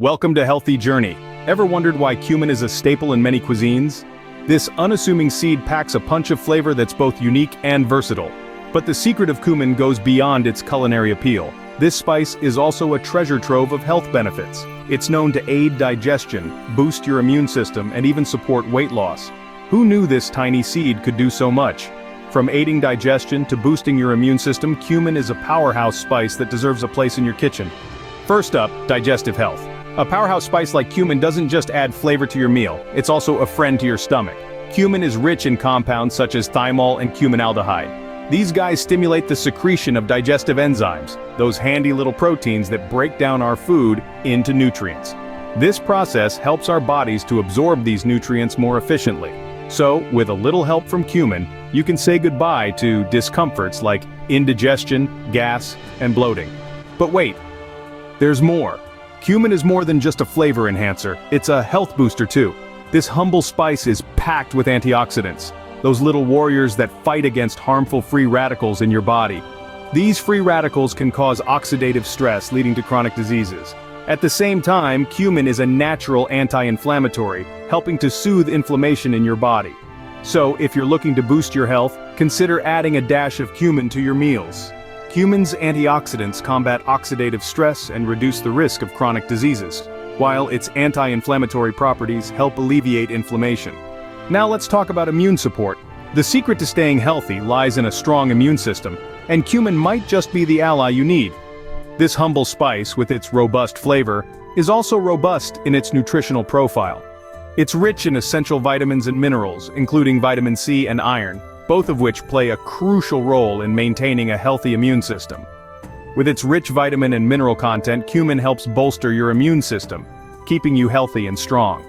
Welcome to Healthy Journey. Ever wondered why cumin is a staple in many cuisines? This unassuming seed packs a punch of flavor that's both unique and versatile. But the secret of cumin goes beyond its culinary appeal. This spice is also a treasure trove of health benefits. It's known to aid digestion, boost your immune system, and even support weight loss. Who knew this tiny seed could do so much? From aiding digestion to boosting your immune system, cumin is a powerhouse spice that deserves a place in your kitchen. First up, digestive health. A powerhouse spice like cumin doesn't just add flavor to your meal, it's also a friend to your stomach. Cumin is rich in compounds such as thymol and cuminaldehyde. These guys stimulate the secretion of digestive enzymes, those handy little proteins that break down our food into nutrients. This process helps our bodies to absorb these nutrients more efficiently. So, with a little help from cumin, you can say goodbye to discomforts like indigestion, gas, and bloating. But wait, there's more. Cumin is more than just a flavor enhancer, it's a health booster too. This humble spice is packed with antioxidants, those little warriors that fight against harmful free radicals in your body. These free radicals can cause oxidative stress leading to chronic diseases. At the same time, cumin is a natural anti-inflammatory, helping to soothe inflammation in your body. So, if you're looking to boost your health, consider adding a dash of cumin to your meals. Cumin's antioxidants combat oxidative stress and reduce the risk of chronic diseases, while its anti-inflammatory properties help alleviate inflammation. Now let's talk about immune support. The secret to staying healthy lies in a strong immune system, and cumin might just be the ally you need. This humble spice, with its robust flavor, is also robust in its nutritional profile. It's rich in essential vitamins and minerals, including vitamin C and iron, both of which play a crucial role in maintaining a healthy immune system. With its rich vitamin and mineral content, cumin helps bolster your immune system, keeping you healthy and strong.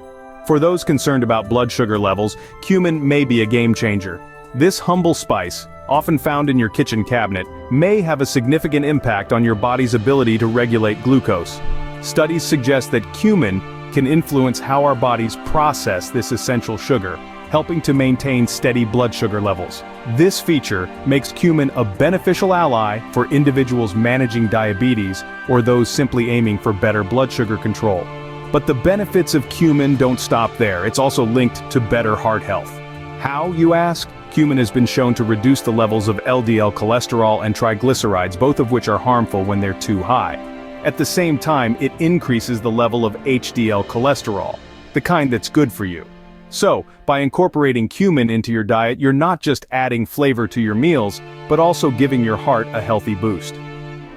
For those concerned about blood sugar levels, cumin may be a game changer. This humble spice, often found in your kitchen cabinet, may have a significant impact on your body's ability to regulate glucose. Studies suggest that cumin can influence how our bodies process this essential sugar, helping to maintain steady blood sugar levels. This feature makes cumin a beneficial ally for individuals managing diabetes or those simply aiming for better blood sugar control. But the benefits of cumin don't stop there, it's also linked to better heart health. How, you ask? Cumin has been shown to reduce the levels of LDL cholesterol and triglycerides, both of which are harmful when they're too high. At the same time, it increases the level of HDL cholesterol, the kind that's good for you. So, by incorporating cumin into your diet, you're not just adding flavor to your meals, but also giving your heart a healthy boost.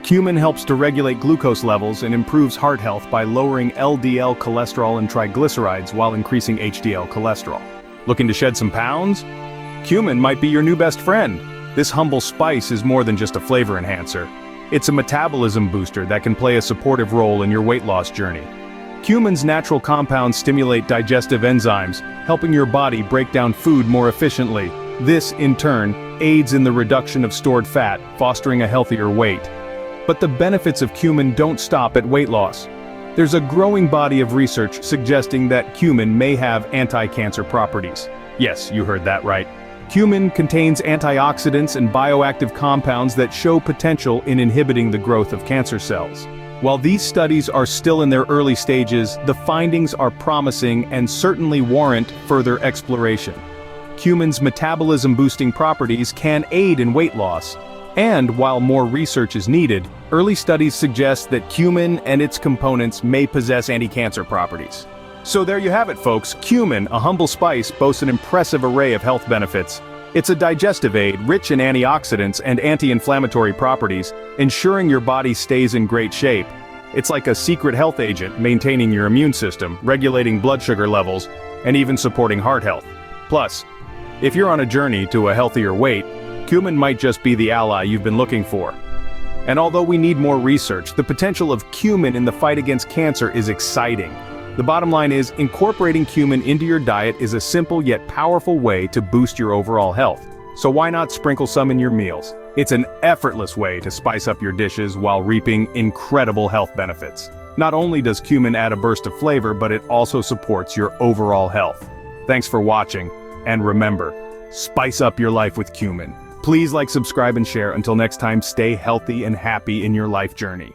Cumin helps to regulate glucose levels and improves heart health by lowering LDL cholesterol and triglycerides while increasing HDL cholesterol. Looking to shed some pounds? Cumin might be your new best friend. This humble spice is more than just a flavor enhancer. It's a metabolism booster that can play a supportive role in your weight loss journey. Cumin's natural compounds stimulate digestive enzymes, helping your body break down food more efficiently. This, in turn, aids in the reduction of stored fat, fostering a healthier weight. But the benefits of cumin don't stop at weight loss. There's a growing body of research suggesting that cumin may have anti-cancer properties. Yes, you heard that right. Cumin contains antioxidants and bioactive compounds that show potential in inhibiting the growth of cancer cells. While these studies are still in their early stages, the findings are promising and certainly warrant further exploration. Cumin's metabolism-boosting properties can aid in weight loss. And while more research is needed, early studies suggest that cumin and its components may possess anti-cancer properties. So there you have it, folks. Cumin, a humble spice, boasts an impressive array of health benefits. It's a digestive aid, rich in antioxidants and anti-inflammatory properties, ensuring your body stays in great shape. It's like a secret health agent, maintaining your immune system, regulating blood sugar levels, and even supporting heart health. Plus, if you're on a journey to a healthier weight, cumin might just be the ally you've been looking for. And although we need more research, the potential of cumin in the fight against cancer is exciting. The bottom line is, incorporating cumin into your diet is a simple yet powerful way to boost your overall health. So why not sprinkle some in your meals? It's an effortless way to spice up your dishes while reaping incredible health benefits. Not only does cumin add a burst of flavor, but it also supports your overall health. Thanks for watching, and remember, spice up your life with cumin. Please like, subscribe, and share. Until next time, stay healthy and happy in your life journey.